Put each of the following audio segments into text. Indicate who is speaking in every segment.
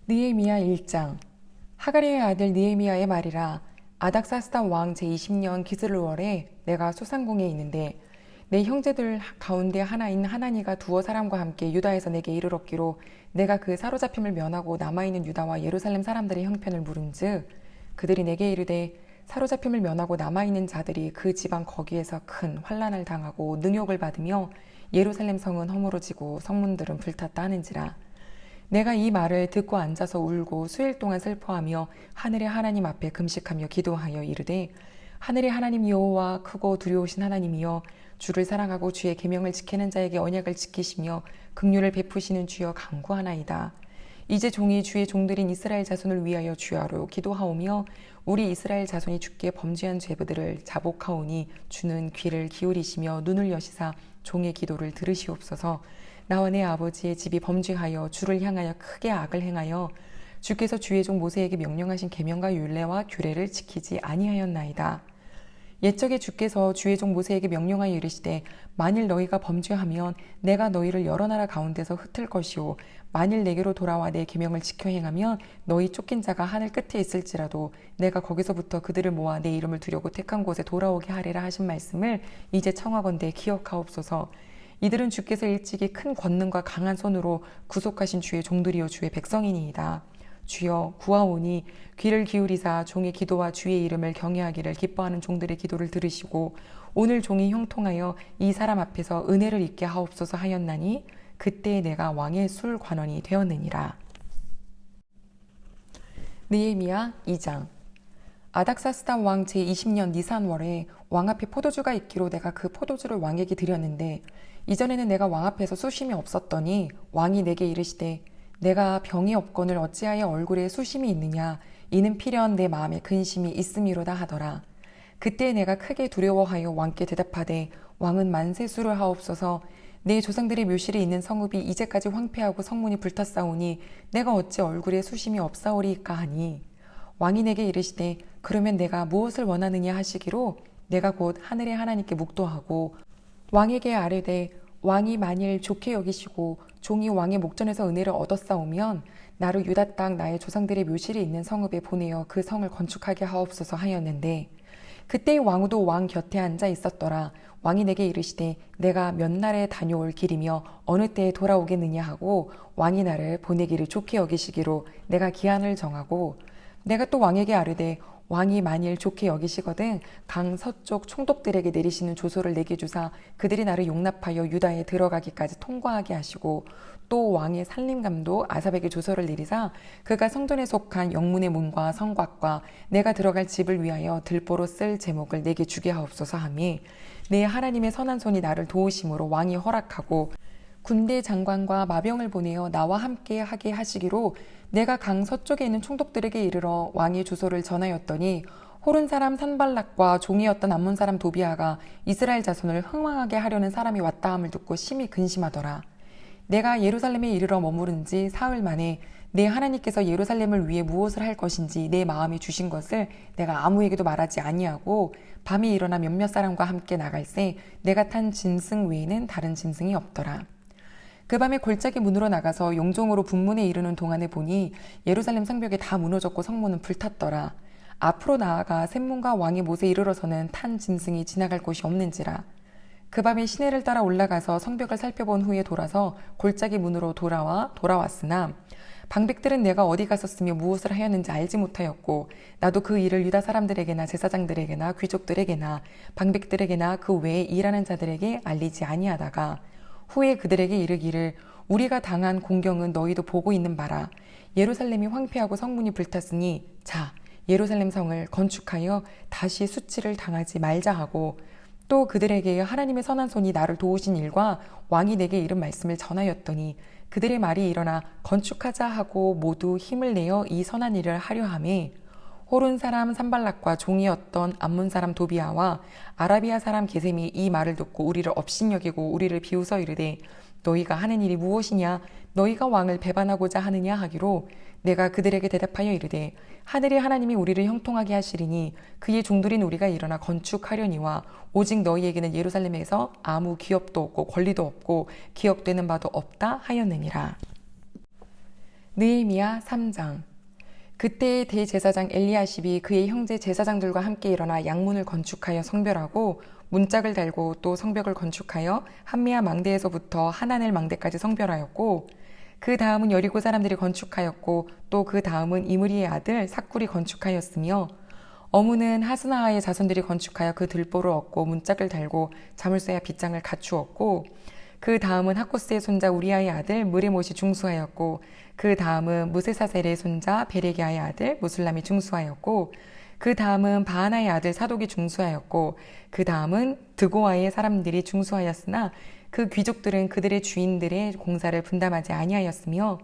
Speaker 1: 느헤미야 1장. 하가리의 아들 느헤미야의 말이라. 아닥사스다 왕 제20년 기슬월에 내가 수상궁에 있는데 내 형제들 가운데 하나인 하나니가 두어 사람과 함께 유다에서 내게 이르렀기로 내가 그 사로잡힘을 면하고 남아있는 유다와 예루살렘 사람들의 형편을 물은즉 그들이 내게 이르되 사로잡힘을 면하고 남아있는 자들이 그 지방 거기에서 큰 환난을 당하고 능욕을 받으며 예루살렘 성은 허물어지고 성문들은 불탔다 하는지라. 내가 이 말을 듣고 앉아서 울고 수일 동안 슬퍼하며 하늘의 하나님 앞에 금식하며 기도하여 이르되 하늘의 하나님 여호와 크고 두려우신 하나님이여 주를 사랑하고 주의 계명을 지키는 자에게 언약을 지키시며 긍휼을 베푸시는 주여 간구하나이다. 이제 종이 주의 종들인 이스라엘 자손을 위하여 주야로 기도하오며 우리 이스라엘 자손이 주께 범죄한 죄들을 자복하오니 주는 귀를 기울이시며 눈을 여시사 종의 기도를 들으시옵소서. 나와 내 아버지의 집이 범죄하여 주를 향하여 크게 악을 행하여 주께서 주의 종 모세에게 명령하신 계명과 율례와 규례를 지키지 아니하였나이다. 옛적에 주께서 주의 종 모세에게 명령하여 이르시되 만일 너희가 범죄하면 내가 너희를 여러 나라 가운데서 흩을 것이요 만일 내게로 돌아와 내 계명을 지켜 행하면 너희 쫓긴 자가 하늘 끝에 있을지라도 내가 거기서부터 그들을 모아 내 이름을 두려고 택한 곳에 돌아오게 하리라 하신 말씀을 이제 청하건대 기억하옵소서. 이들은 주께서 일찍이 큰 권능과 강한 손으로 구속하신 주의 종들이요 주의 백성이니이다. 주여 구하오니 귀를 기울이사 종의 기도와 주의 이름을 경외하기를 기뻐하는 종들의 기도를 들으시고 오늘 종이 형통하여 이 사람 앞에서 은혜를 입게 하옵소서 하였나니 그때 내가 왕의 술 관원이 되었느니라. 느헤미야 2장. 아닥사스다 왕 제20년 니산월에 왕 앞에 포도주가 있기로 내가 그 포도주를 왕에게 드렸는데 이전에는 내가 왕 앞에서 수심이 없었더니 왕이 내게 이르시되 내가 병이 없거늘 어찌하여 얼굴에 수심이 있느냐 이는 필연 내 마음에 근심이 있음이로다 하더라. 그때 내가 크게 두려워하여 왕께 대답하되 왕은 만세수를 하옵소서. 내 조상들의 묘실에 있는 성읍이 이제까지 황폐하고 성문이 불탔사오니 내가 어찌 얼굴에 수심이 없사오리이까 하니 왕이 내게 이르시되 그러면 내가 무엇을 원하느냐 하시기로 내가 곧 하늘의 하나님께 묵도하고 왕에게 아뢰되 왕이 만일 좋게 여기시고 종이 왕의 목전에서 은혜를 얻었사오면 나를 유다 땅 나의 조상들의 묘실에 있는 성읍에 보내어 그 성을 건축하게 하옵소서 하였는데 그때 왕후도 왕 곁에 앉아 있었더라. 왕이 내게 이르시되 내가 몇 날에 다녀올 길이며 어느 때에 돌아오겠느냐 하고 왕이 나를 보내기를 좋게 여기시기로 내가 기한을 정하고 내가 또 왕에게 아뢰되 왕이 만일 좋게 여기시거든 강 서쪽 총독들에게 내리시는 조서를 내게 주사 그들이 나를 용납하여 유다에 들어가기까지 통과하게 하시고 또 왕의 살림감독 아삽에게 조서를 내리사 그가 성전에 속한 영문의 문과 성곽과 내가 들어갈 집을 위하여 들보로 쓸 제목을 내게 주게 하옵소서 하며 내 하나님의 선한 손이 나를 도우심으로 왕이 허락하고 군대 장관과 마병을 보내어 나와 함께 하게 하시기로 내가 강 서쪽에 있는 총독들에게 이르러 왕의 주소를 전하였더니 호른 사람 산발락과 종이었던 암몬 사람 도비아가 이스라엘 자손을 흥망하게 하려는 사람이 왔다 함을 듣고 심히 근심하더라. 내가 예루살렘에 이르러 머무른 지 사흘 만에 내 하나님께서 예루살렘을 위해 무엇을 할 것인지 내 마음에 주신 것을 내가 아무에게도 말하지 아니하고 밤에 일어나 몇몇 사람과 함께 나갈새 내가 탄 짐승 외에는 다른 짐승이 없더라. 그 밤에 골짜기 문으로 나가서 용종으로 분문에 이르는 동안에 보니 예루살렘 성벽이 다 무너졌고 성문은 불탔더라. 앞으로 나아가 샘문과 왕의 못에 이르러서는 탄 짐승이 지나갈 곳이 없는지라. 그 밤에 시내를 따라 올라가서 성벽을 살펴본 후에 돌아서 골짜기 문으로 돌아왔으나 방백들은 내가 어디 갔었으며 무엇을 하였는지 알지 못하였고 나도 그 일을 유다 사람들에게나 제사장들에게나 귀족들에게나 방백들에게나 그 외에 일하는 자들에게 알리지 아니하다가 후에 그들에게 이르기를 우리가 당한 공경은 너희도 보고 있는 바라. 예루살렘이 황폐하고 성문이 불탔으니 자 예루살렘 성을 건축하여 다시 수치를 당하지 말자 하고 또 그들에게 하나님의 선한 손이 나를 도우신 일과 왕이 내게 이른 말씀을 전하였더니 그들의 말이 일어나 건축하자 하고 모두 힘을 내어 이 선한 일을 하려 하매 호른 사람 산발락과 종이었던 암몬 사람 도비아와 아라비아 사람 게셈이 이 말을 듣고 우리를 업신여기고 우리를 비웃어 이르되 너희가 하는 일이 무엇이냐 너희가 왕을 배반하고자 하느냐 하기로 내가 그들에게 대답하여 이르되 하늘의 하나님이 우리를 형통하게 하시리니 그의 종들인 우리가 일어나 건축하려니와 오직 너희에게는 예루살렘에서 아무 기업도 없고 권리도 없고 기억되는 바도 없다 하였느니라. 느헤미야 3장. 그때의 대제사장 엘리야십이 그의 형제 제사장들과 함께 일어나 양문을 건축하여 성별하고 문짝을 달고 또 성벽을 건축하여 한미야 망대에서부터 하나넬 망대까지 성별하였고, 그 다음은 여리고 사람들이 건축하였고, 또 그 다음은 이므리의 아들 삭굴이 건축하였으며, 어무는 하스나하의 자손들이 건축하여 그 들보를 얻고 문짝을 달고 자물쇠와 빗장을 갖추었고, 그 다음은 하코스의 손자 우리아의 아들 무레못이 중수하였고, 그 다음은 무세사셀의 손자 베레기아의 아들 무술람이 중수하였고, 그 다음은 바하나의 아들 사독이 중수하였고, 그 다음은 드고아의 사람들이 중수하였으나 그 귀족들은 그들의 주인들의 공사를 분담하지 아니하였으며,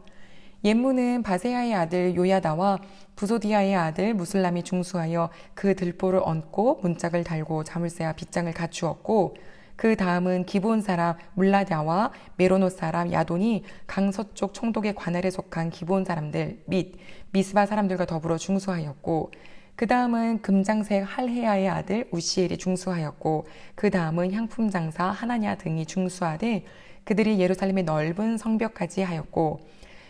Speaker 1: 옌무는 바세야의 아들 요야다와 부소디아의 아들 무술람이 중수하여 그 들보를 얹고 문짝을 달고 자물쇠와 빗장을 갖추었고, 그 다음은 기브온 사람 물라랴와 메로노 사람 야돈이 강서쪽 총독의 관할에 속한 기브온 사람들 및 미스바 사람들과 더불어 중수하였고, 그 다음은 금장색 할헤야의 아들 우시엘이 중수하였고, 그 다음은 향품장사 하나냐 등이 중수하되 그들이 예루살렘의 넓은 성벽까지 하였고,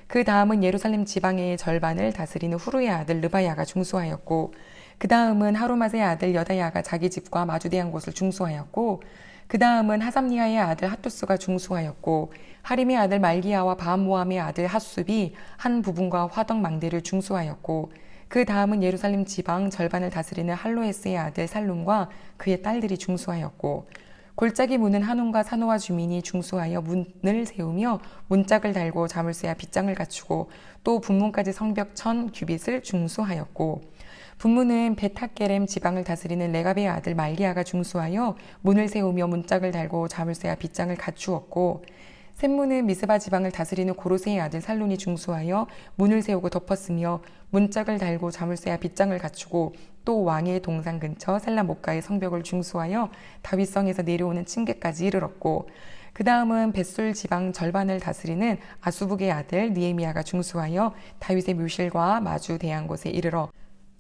Speaker 1: 그 다음은 예루살렘 지방의 절반을 다스리는 후르의 아들 르바야가 중수하였고, 그 다음은 하루마세의 아들 여다야가 자기 집과 마주대한 곳을 중수하였고, 그 다음은 하삼니아의 아들 핫투스가 중수하였고, 하림의 아들 말기야와 바암모함의 아들 핫숲이 한 부분과 화덕 망대를 중수하였고, 그 다음은 예루살렘 지방 절반을 다스리는 할로에스의 아들 살룸과 그의 딸들이 중수하였고, 골짜기 문은 한온과 산호와 주민이 중수하여 문을 세우며 문짝을 달고 자물쇠와 빗장을 갖추고, 또 분문까지 성벽 1000규빗을 중수하였고, 분문은 베타게렘 지방을 다스리는 레갑의 아들 말기야가 중수하여 문을 세우며 문짝을 달고 자물쇠와 빗장을 갖추었고, 샘문은 미스바 지방을 다스리는 고로세의 아들 살론이 중수하여 문을 세우고 덮었으며 문짝을 달고 자물쇠와 빗장을 갖추고, 또 왕의 동산 근처 셀라 목가의 성벽을 중수하여 다윗성에서 내려오는 층계까지 이르렀고, 그 다음은 벳술 지방 절반을 다스리는 아수북의 아들 느헤미야가 중수하여 다윗의 묘실과 마주 대한 곳에 이르러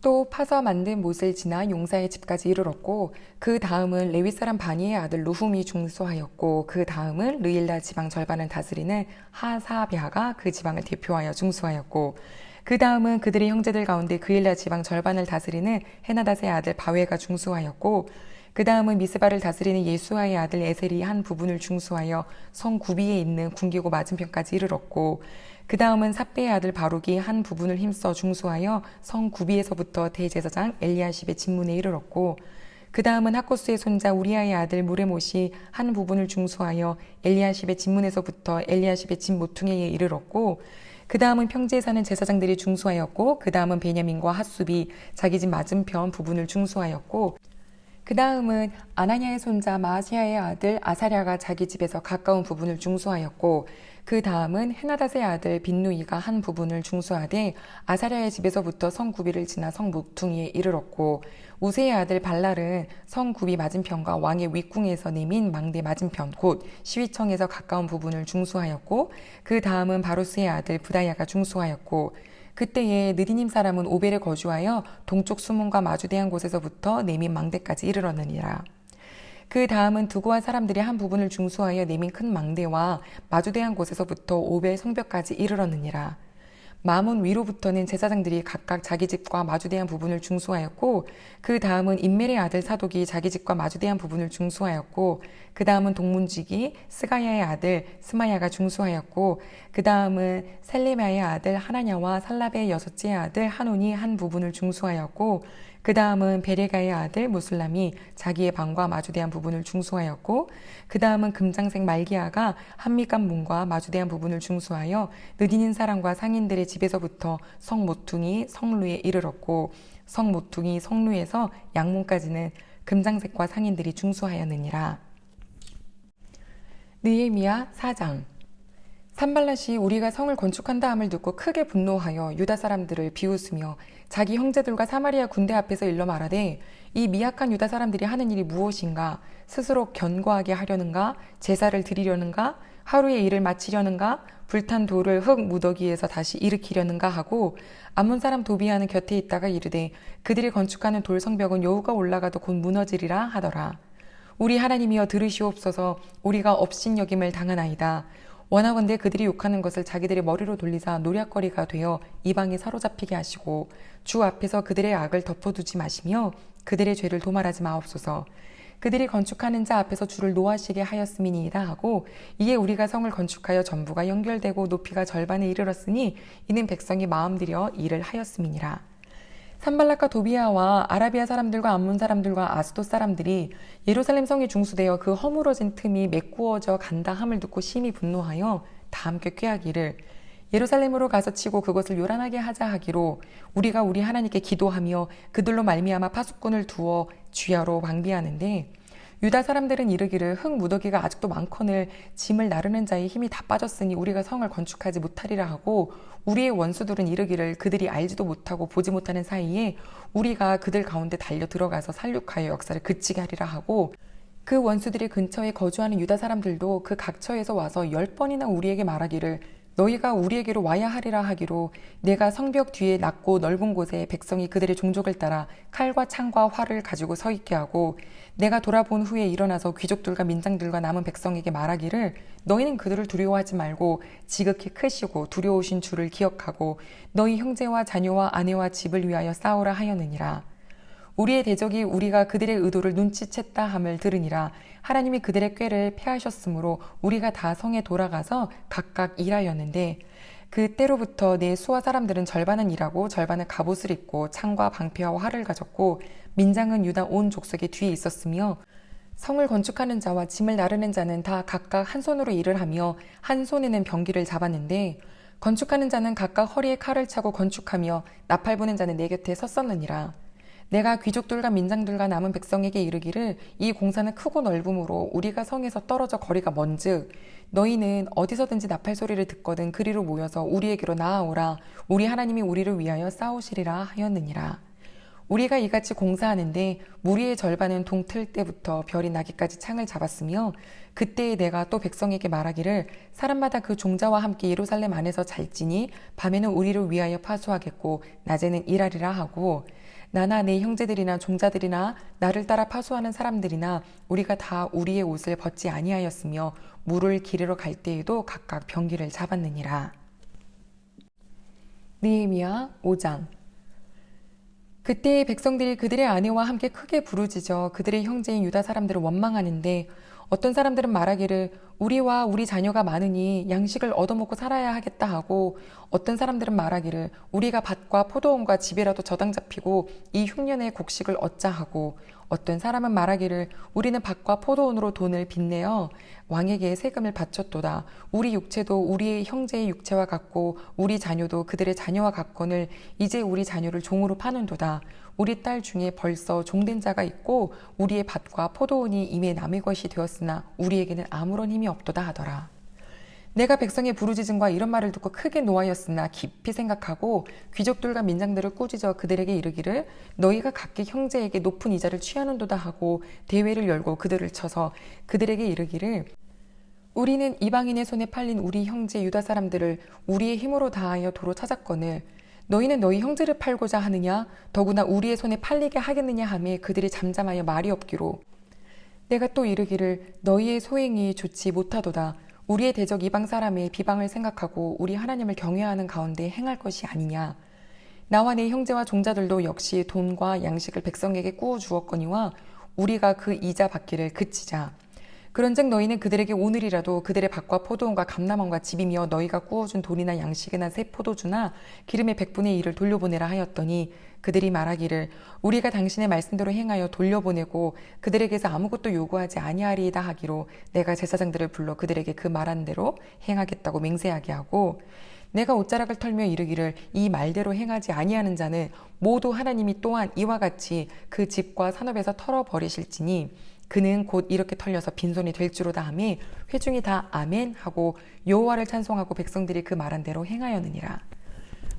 Speaker 1: 또 파서 만든 못을 지나 용사의 집까지 이르렀고, 그 다음은 레위 사람 바니의 아들 루훔이 중수하였고, 그 다음은 르일라 지방 절반을 다스리는 하사랴가 그 지방을 대표하여 중수하였고, 그 다음은 그들의 형제들 가운데 그일라 지방 절반을 다스리는 헤나닷의 아들 바웨가 중수하였고, 그 다음은 미스바를 다스리는 예수아의 아들 에셀이 한 부분을 중수하여 성 구비에 있는 궁기고 맞은편까지 이르렀고, 그 다음은 삽배의 아들 바룩이 한 부분을 힘써 중수하여 성 구비에서부터 대제사장 엘리야십의 집문에 이르렀고, 그 다음은 하코스의 손자 우리아의 아들 무레못이 한 부분을 중수하여 엘리야십의 집문에서부터 엘리야십의 집 모퉁이에 이르렀고, 그 다음은 평지에 사는 제사장들이 중수하였고, 그 다음은 베냐민과 핫숲이 자기 집 맞은편 부분을 중수하였고, 그 다음은 아나냐의 손자 마아시아의 아들 아사랴가 자기 집에서 가까운 부분을 중수하였고, 그 다음은 헤나닷의 아들 빈누이가 한 부분을 중수하되 아사랴의 집에서부터 성구비를 지나 성묵퉁이에 이르렀고, 우세의 아들 발랄은 성구비 맞은편과 왕의 윗궁에서 내민 망대 맞은편 곧 시위청에서 가까운 부분을 중수하였고, 그 다음은 바로스의 아들 부다야가 중수하였고, 그때에 느디님 사람은 오벨에 거주하여 동쪽 수문과 마주대한 곳에서부터 내민 망대까지 이르렀느니라. 그 다음은 두고한 사람들이 한 부분을 중수하여 내민 큰 망대와 마주대한 곳에서부터 오벨 성벽까지 이르렀느니라. 마문 위로부터는 제사장들이 각각 자기 집과 마주대한 부분을 중수하였고, 그 다음은 인멜의 아들 사독이 자기 집과 마주대한 부분을 중수하였고, 그 다음은 동문직이 스가야의 아들 스마야가 중수하였고, 그 다음은 셀레마의 아들 하나냐와 살랍의 여섯째 아들 하논이 한 부분을 중수하였고, 그 다음은 베레가의 아들 무술람이 자기의 방과 마주대한 부분을 중수하였고, 그 다음은 금장색 말기야가 한미간 문과 마주대한 부분을 중수하여 느디닌 사람과 상인들의 집에서부터 성 모퉁이 성루에 이르렀고, 성 모퉁이 성루에서 양문까지는 금장색과 상인들이 중수하였느니라. 느헤미야 4장. 산발랏이 우리가 성을 건축한다 함을 듣고 크게 분노하여 유다 사람들을 비웃으며 자기 형제들과 사마리아 군대 앞에서 일러 말하되, 이 미약한 유다 사람들이 하는 일이 무엇인가? 스스로 견고하게 하려는가? 제사를 드리려는가? 하루의 일을 마치려는가? 불탄 돌을 흙 무더기에서 다시 일으키려는가 하고, 암몬 사람 도비아는 곁에 있다가 이르되, 그들이 건축하는 돌 성벽은 여호가 올라가도 곧 무너지리라 하더라. 우리 하나님이여 들으시옵소서. 우리가 업신여김을 당하나이다. 원하건대 그들이 욕하는 것을 자기들의 머리로 돌리사 노략거리가 되어 이방에 사로잡히게 하시고 주 앞에서 그들의 악을 덮어두지 마시며 그들의 죄를 도말하지 마옵소서. 그들이 건축하는 자 앞에서 주를 노하시게 하였음이니이다 하고 이에 우리가 성을 건축하여 전부가 연결되고 높이가 절반에 이르렀으니 이는 백성이 마음 들여 일을 하였음이니라. 산발락과 도비아와 아라비아 사람들과 암몬 사람들과 아스돗 사람들이 예루살렘 성이 중수되어 그 허물어진 틈이 메꾸어져 간다 함을 듣고 심히 분노하여 다 함께 꾀하기를 예루살렘으로 가서 치고 그것을 요란하게 하자 하기로 우리가 우리 하나님께 기도하며 그들로 말미암아 파수꾼을 두어 주야로 방비하는데 유다 사람들은 이르기를 흙 무더기가 아직도 많거늘 짐을 나르는 자의 힘이 다 빠졌으니 우리가 성을 건축하지 못하리라 하고 우리의 원수들은 이르기를 그들이 알지도 못하고 보지 못하는 사이에 우리가 그들 가운데 달려 들어가서 살육하여 역사를 그치게 하리라 하고 그 원수들이 근처에 거주하는 유다 사람들도 그 각처에서 와서 10번이나 우리에게 말하기를 너희가 우리에게로 와야 하리라 하기로 내가 성벽 뒤에 낮고 넓은 곳에 백성이 그들의 종족을 따라 칼과 창과 활을 가지고 서 있게 하고 내가 돌아본 후에 일어나서 귀족들과 민장들과 남은 백성에게 말하기를 너희는 그들을 두려워하지 말고 지극히 크시고 두려우신 주를 기억하고 너희 형제와 자녀와 아내와 집을 위하여 싸우라 하였느니라. 우리의 대적이 우리가 그들의 의도를 눈치챘다 함을 들으니라. 하나님이 그들의 꾀를 패하셨으므로 우리가 다 성에 돌아가서 각각 일하였는데 그때로부터 내 수하 사람들은 절반은 일하고 절반은 갑옷을 입고 창과 방패와 활을 가졌고 민장은 유다 온 족속의 뒤에 있었으며 성을 건축하는 자와 짐을 나르는 자는 다 각각 한 손으로 일을 하며 한 손에는 병기를 잡았는데 건축하는 자는 각각 허리에 칼을 차고 건축하며 나팔 부는 자는 내 곁에 섰었느니라. 내가 귀족들과 민장들과 남은 백성에게 이르기를 이 공사는 크고 넓음으로 우리가 성에서 떨어져 거리가 먼즉 너희는 어디서든지 나팔 소리를 듣거든 그리로 모여서 우리에게로 나아오라. 우리 하나님이 우리를 위하여 싸우시리라 하였느니라. 우리가 이같이 공사하는데 무리의 절반은 동틀 때부터 별이 나기까지 창을 잡았으며 그때에 내가 또 백성에게 말하기를 사람마다 그 종자와 함께 예루살렘 안에서 잘지니 밤에는 우리를 위하여 파수하겠고 낮에는 일하리라 하고 나나 내 형제들이나 종자들이나 나를 따라 파수하는 사람들이나 우리가 다 우리의 옷을 벗지 아니하였으며 물을 기르러 갈 때에도 각각 병기를 잡았느니라. 느헤미야 5장. 그때의 백성들이 그들의 아내와 함께 크게 부르짖어 그들의 형제인 유다 사람들을 원망하는데 어떤 사람들은 말하기를 우리와 우리 자녀가 많으니 양식을 얻어먹고 살아야 하겠다 하고 어떤 사람들은 말하기를 우리가 밭과 포도원과 집이라도 저당 잡히고 이 흉년의 곡식을 얻자 하고 어떤 사람은 말하기를 우리는 밭과 포도원으로 돈을 빚내어 왕에게 세금을 바쳤도다. 우리 육체도 우리의 형제의 육체와 같고 우리 자녀도 그들의 자녀와 같거늘 이제 우리 자녀를 종으로 파는도다. 우리 딸 중에 벌써 종된 자가 있고 우리의 밭과 포도원이 이미 남의 것이 되었으나 우리에게는 아무런 힘이 없도다 하더라. 내가 백성의 부르짖음과 이런 말을 듣고 크게 노하였으나 깊이 생각하고 귀족들과 민장들을 꾸짖어 그들에게 이르기를 너희가 각기 형제에게 높은 이자를 취하는도다 하고 대회를 열고 그들을 쳐서 그들에게 이르기를 우리는 이방인의 손에 팔린 우리 형제 유다 사람들을 우리의 힘으로 다하여 도로 찾았거늘 너희는 너희 형제를 팔고자 하느냐 더구나 우리의 손에 팔리게 하겠느냐 하며 그들이 잠잠하여 말이 없기로 내가 또 이르기를 너희의 소행이 좋지 못하도다. 우리의 대적 이방 사람의 비방을 생각하고 우리 하나님을 경외하는 가운데 행할 것이 아니냐. 나와 내 형제와 종자들도 역시 돈과 양식을 백성에게 꾸어 주었거니와 우리가 그 이자 받기를 그치자. 그런즉 너희는 그들에게 오늘이라도 그들의 밭과 포도원과 감람원과 집이며 너희가 꾸어준 돈이나 양식이나 새 포도주나 기름의 100분의 1을 돌려보내라 하였더니 그들이 말하기를 우리가 당신의 말씀대로 행하여 돌려보내고 그들에게서 아무것도 요구하지 아니하리이다 하기로 내가 제사장들을 불러 그들에게 그 말한 대로 행하겠다고 맹세하게 하고 내가 옷자락을 털며 이르기를 이 말대로 행하지 아니하는 자는 모두 하나님이 또한 이와 같이 그 집과 산업에서 털어버리실지니 그는 곧 이렇게 털려서 빈손이 될 줄로다 하며 회중이 다 아멘 하고 여호와를 찬송하고 백성들이 그 말한 대로 행하였느니라.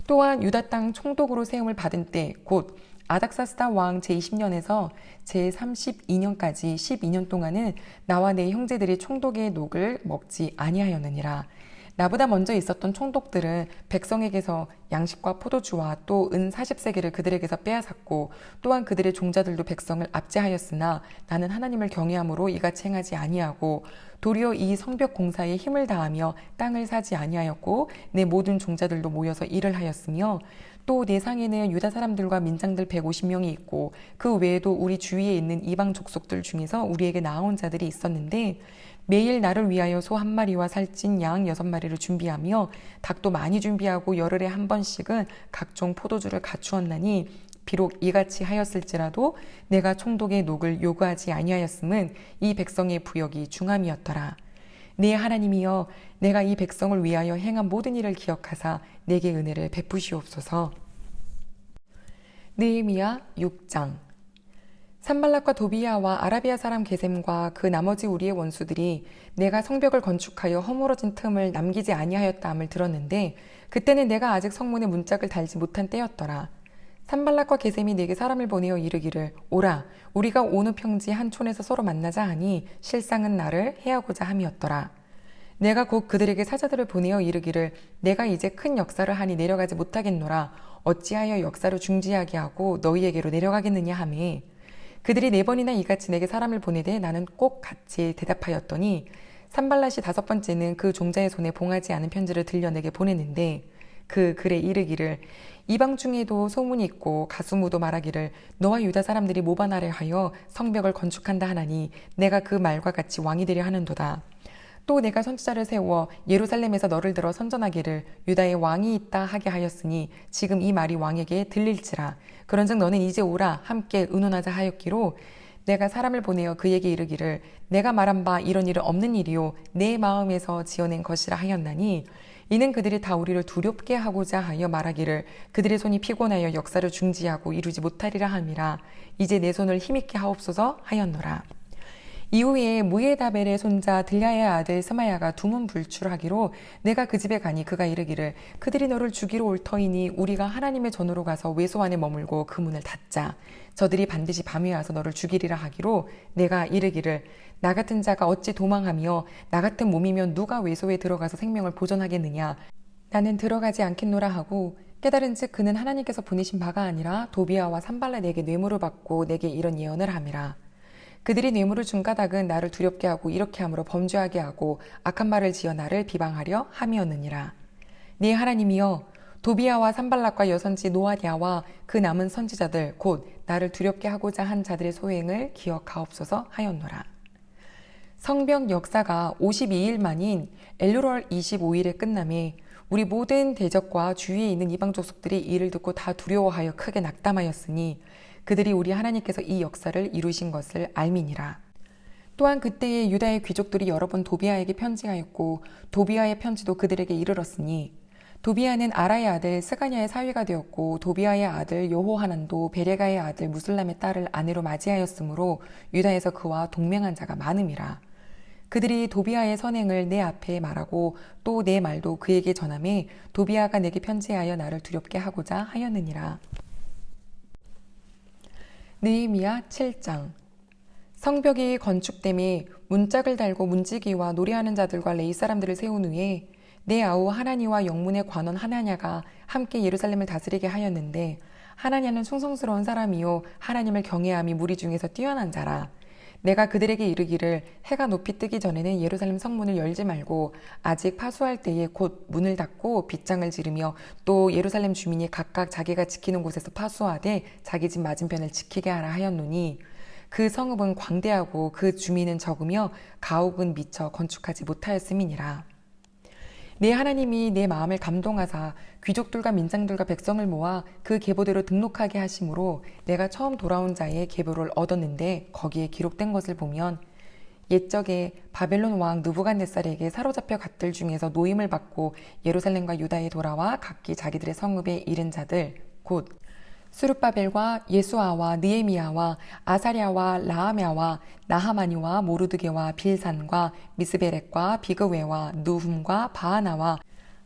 Speaker 1: 또한 유다 땅 총독으로 세움을 받은 때 곧 아닥사스다 왕 제20년에서 제32년까지 12년 동안은 나와 내 형제들이 총독의 녹을 먹지 아니하였느니라. 나보다 먼저 있었던 총독들은 백성에게서 양식과 포도주와 또 은 40세계를 그들에게서 빼앗았고 또한 그들의 종자들도 백성을 압제하였으나 나는 하나님을 경외함으로 이같이 행하지 아니하고 도리어 이 성벽 공사에 힘을 다하며 땅을 사지 아니하였고 내 모든 종자들도 모여서 일을 하였으며 또 내 상에는 유다 사람들과 민장들 150명이 있고 그 외에도 우리 주위에 있는 이방 족속들 중에서 우리에게 나아온 자들이 있었는데 매일 나를 위하여 소 한 마리와 살찐 양 6마리를 준비하며 닭도 많이 준비하고 열흘에 한 번씩은 각종 포도주를 갖추었나니 비록 이같이 하였을지라도 내가 총독의 녹을 요구하지 아니하였음은 이 백성의 부역이 중함이었더라. 내 하나님이여 내가 이 백성을 위하여 행한 모든 일을 기억하사 내게 은혜를 베푸시옵소서. 느헤미야 6장. 산발락과 도비야와 아라비아 사람 게셈과 그 나머지 우리의 원수들이 내가 성벽을 건축하여 허물어진 틈을 남기지 아니하였다함을 들었는데 그때는 내가 아직 성문에 문짝을 달지 못한 때였더라. 산발락과 게셈이 내게 사람을 보내어 이르기를 오라 우리가 오느 평지 한 촌에서 서로 만나자 하니 실상은 나를 해하고자 함이었더라. 내가 곧 그들에게 사자들을 보내어 이르기를 내가 이제 큰 역사를 하니 내려가지 못하겠노라 어찌하여 역사를 중지하게 하고 너희에게로 내려가겠느냐 하매 그들이 4번이나 이같이 내게 사람을 보내되 나는 꼭 같이 대답하였더니 산발랏이 5번째는 그 종자의 손에 봉하지 않은 편지를 들려 내게 보냈는데 그 글에 이르기를 이방 중에도 소문이 있고 가수무도 말하기를 너와 유다 사람들이 모반하려 하여 성벽을 건축한다 하나니 내가 그 말과 같이 왕이 되려 하는도다. 또 내가 선지자를 세워 예루살렘에서 너를 들어 선전하기를 유다의 왕이 있다 하게 하였으니 지금 이 말이 왕에게 들릴지라. 그런즉 너는 이제 오라 함께 의논하자 하였기로 내가 사람을 보내어 그에게 이르기를 내가 말한 바 이런 일은 없는 일이요 내 마음에서 지어낸 것이라 하였나니 이는 그들이 다 우리를 두렵게 하고자 하여 말하기를 그들의 손이 피곤하여 역사를 중지하고 이루지 못하리라 함이라. 이제 내 손을 힘있게 하옵소서 하였노라. 이후에 무에다벨의 손자 들랴의 아들 스마야가 두문불출하기로 내가 그 집에 가니 그가 이르기를 그들이 너를 죽이러 올 터이니 우리가 하나님의 전으로 가서 외소 안에 머물고 그 문을 닫자. 저들이 반드시 밤에 와서 너를 죽이리라 하기로 내가 이르기를 나 같은 자가 어찌 도망하며 나 같은 몸이면 누가 외소에 들어가서 생명을 보존하겠느냐. 나는 들어가지 않겠노라 하고 깨달은즉 그는 하나님께서 보내신 바가 아니라 도비야와 산발랏에게 뇌물을 받고 내게 이런 예언을 함이라. 그들이 뇌물을 준 까닭은 나를 두렵게 하고 이렇게 함으로 범죄하게 하고 악한 말을 지어 나를 비방하려 함이었느니라. 네 하나님이여 도비야와 산발락과 여선지 노아디아와 그 남은 선지자들 곧 나를 두렵게 하고자 한 자들의 소행을 기억하옵소서 하였노라. 성벽 역사가 52일 만인 엘루월 25일에 끝남에 우리 모든 대적과 주위에 있는 이방 족속들이 이를 듣고 다 두려워하여 크게 낙담하였으니 그들이 우리 하나님께서 이 역사를 이루신 것을 알미니라. 또한 그때에 유다의 귀족들이 여러 번 도비야에게 편지하였고 도비야의 편지도 그들에게 이르렀으니 도비야는 아라의 아들 스가냐의 사위가 되었고 도비야의 아들 여호하난도 베레가의 아들 무슬람의 딸을 아내로 맞이하였으므로 유다에서 그와 동맹한 자가 많음이라. 그들이 도비야의 선행을 내 앞에 말하고 또 내 말도 그에게 전하매 도비야가 내게 편지하여 나를 두렵게 하고자 하였느니라. 느헤미야 7장. 성벽이 건축됨에 문짝을 달고 문지기와 노래하는 자들과 레위 사람들을 세운 후에 내 아우 하나니와 영문의 관원 하나냐가 함께 예루살렘을 다스리게 하였는데 하나냐는 충성스러운 사람이요 하나님을 경외함이 무리 중에서 뛰어난 자라. 내가 그들에게 이르기를 해가 높이 뜨기 전에는 예루살렘 성문을 열지 말고 아직 파수할 때에 곧 문을 닫고 빗장을 지르며 또 예루살렘 주민이 각각 자기가 지키는 곳에서 파수하되 자기 집 맞은편을 지키게 하라 하였노니 그 성읍은 광대하고 그 주민은 적으며 가옥은 미처 건축하지 못하였음이니라. 내 하나님이 내 마음을 감동하사 귀족들과 민장들과 백성을 모아 그 계보대로 등록하게 하심으로 내가 처음 돌아온 자의 계보를 얻었는데 거기에 기록된 것을 보면 옛적에 바벨론 왕 느부갓네살에게 사로잡혀 갓들 중에서 노임을 받고 예루살렘과 유다에 돌아와 각기 자기들의 성읍에 이른 자들 곧 스룹바벨과 예수아와 느헤미야와 아사랴와 라하랴와 나하마니와 모르드게와 빌산과 미스베렉과 비그웨와 누훔과 바하나와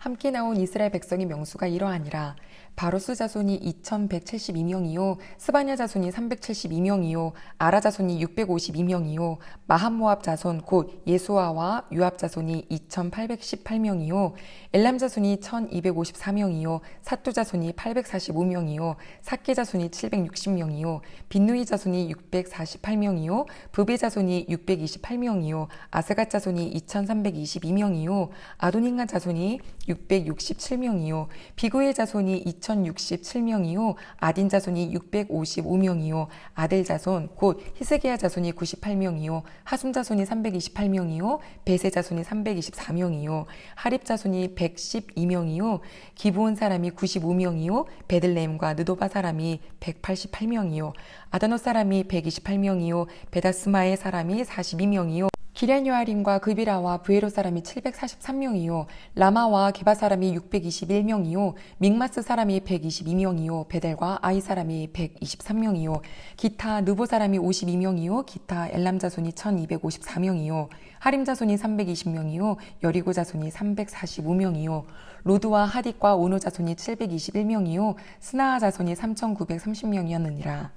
Speaker 1: 함께 나온 이스라엘 백성의 명수가 이러하니라. 바로스 자손이 2172명이요 스바냐 자손이 372명이요 아라 자손이 652명이요 마함모압 자손 곧 예수아와 유압 자손이 2818명이요 엘람 자손이 1254명이요 사투 자손이 845명이요 사케 자손이 760명이요 빈누이 자손이 648명이요 부베 자손이 628명이요 아스갓 자손이 2322명이요 아도닌가 자손이 667명이요 비구의 자손이 2067명이요 아딘 자손이 655명이요 아델 자손 곧 히스기야 자손이 98명이요 하숨 자손이 328명이요 베세 자손이 324명이요 하립 자손이 112명이요 기브온 사람이 95명이요 베들레헴과 느도바 사람이 188명이요 아다노 사람이 128명이요 베다스마의 사람이 42명이요 기럇요아림과 그비라와 브에로 사람이 743명이요 라마와 게바 사람이 621명이요 믹마스 사람이 122명이요 베델과 아이 사람이 123명이요 기타 느보 사람이 52명이요 기타 엘람 자손이 1254명이요 하림 자손이 320명이요 여리고 자손이 345명이요 로드와 하딕과 오노 자손이 721명이요 스나아 자손이 3930명이었느니라.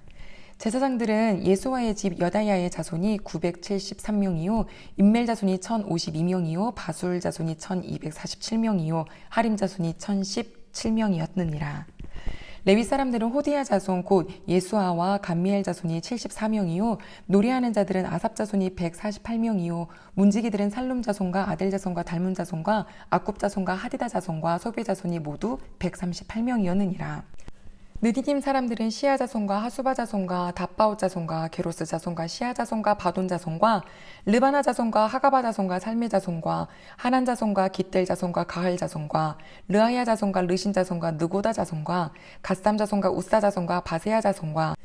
Speaker 1: 제사장들은 예수와의 집 여다야의 자손이 973명이요 임멜 자손이 1052명이요 바술 자손이 1247명이요 하림 자손이 1017명이었느니라. 레위 사람들은 호디야 자손 곧 예수아와 감미엘 자손이 74명이요 노래하는 자들은 아삽 자손이 148명이요 문지기들은 살룸 자손과 아델 자손과 달문 자손과 아굽 자손과 하디다 자손과 소베 자손이 모두 138명이었느니라. 느디님 사람들은 시아 자손과 하수바 자손과 다바옷 자손과 게로스 자손과 시아 자손과 바돈 자손과 르바나 자손과 하가바 자손과 살메 자손과 하난 자손과 깃델 자손과 가할 자손과 르아야 자손과 르신 자손과 느고다 자손과 갓삼 자손과 우사 자손과 바세야 자손과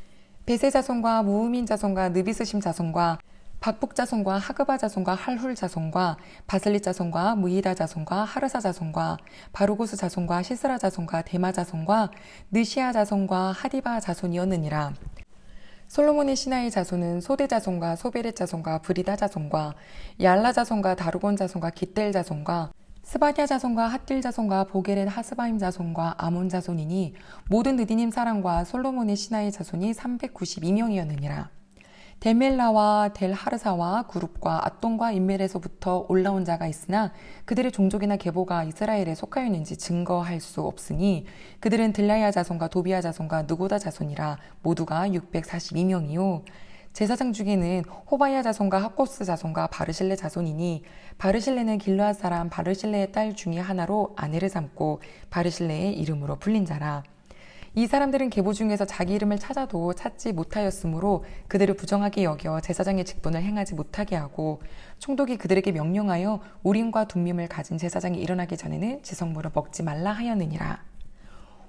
Speaker 1: 베세 자손과 무우민 자손과 느비스심 자손과 박북 자손과 하그바 자손과 할훌 자손과 바슬리 자손과 무이다 자손과 하르사 자손과 바루고스 자손과 시스라 자손과 데마 자손과 느시아 자손과 하디바 자손이었느니라. 솔로몬의 신하의 자손은 소대 자손과 소베렛 자손과 브리다 자손과 얄라 자손과 다루곤 자손과 깃델 자손과 스바냐 자손과 핫딜 자손과 보게렛 하스바임 자손과 아몬 자손이니 모든 느디님 사람과 솔로몬의 신하의 자손이 392명이었느니라. 델멜라와 델하르사와 구룹과 앗돈과 인멜에서부터 올라온 자가 있으나 그들의 종족이나 계보가 이스라엘에 속하였는지 증거할 수 없으니 그들은 들라야 자손과 도비야 자손과 느고다 자손이라 모두가 642명이요 제사장 중에는 호바야 자손과 하코스 자손과 바르실레 자손이니 바르실레는 길르앗 사람 바르실레의 딸 중에 하나로 아내를 삼고 바르실레의 이름으로 불린 자라. 이 사람들은 계보 중에서 자기 이름을 찾아도 찾지 못하였으므로 그들을 부정하게 여겨 제사장의 직분을 행하지 못하게 하고 총독이 그들에게 명령하여 우림과 둠밈을 가진 제사장이 일어나기 전에는 지성물을 먹지 말라 하였느니라.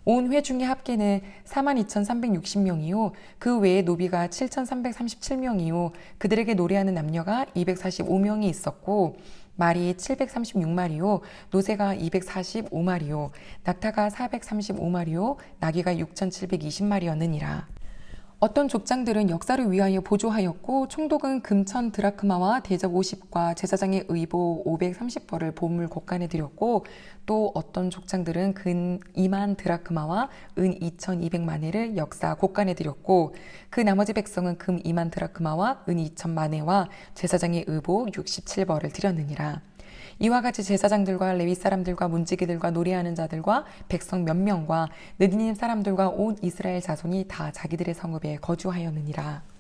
Speaker 1: 온 회 중의 합계는 42,360명이요 그 외에 노비가 7,337명이요 그들에게 노래하는 남녀가 245명이 있었고 말이 736마리요 노새가 245마리요 낙타가 435마리요 나귀가 6,720마리였느니라. 어떤 족장들은 역사를 위하여 보조하였고 총독은 금천 드라크마와 대접 50과 제사장의 의복 530벌을 보물 곳간에 드렸고 또 어떤 족장들은 근 2만 드라크마와 은 2,200만회를 역사 곳간에 드렸고 그 나머지 백성은 금 2만 드라크마와 은 2,000만회와 제사장의 의복 67벌을 드렸느니라. 이와 같이 제사장들과 레위 사람들과 문지기들과 노래하는 자들과 백성 몇 명과 느디님 사람들과 온 이스라엘 자손이 다 자기들의 성읍에 거주하였느니라.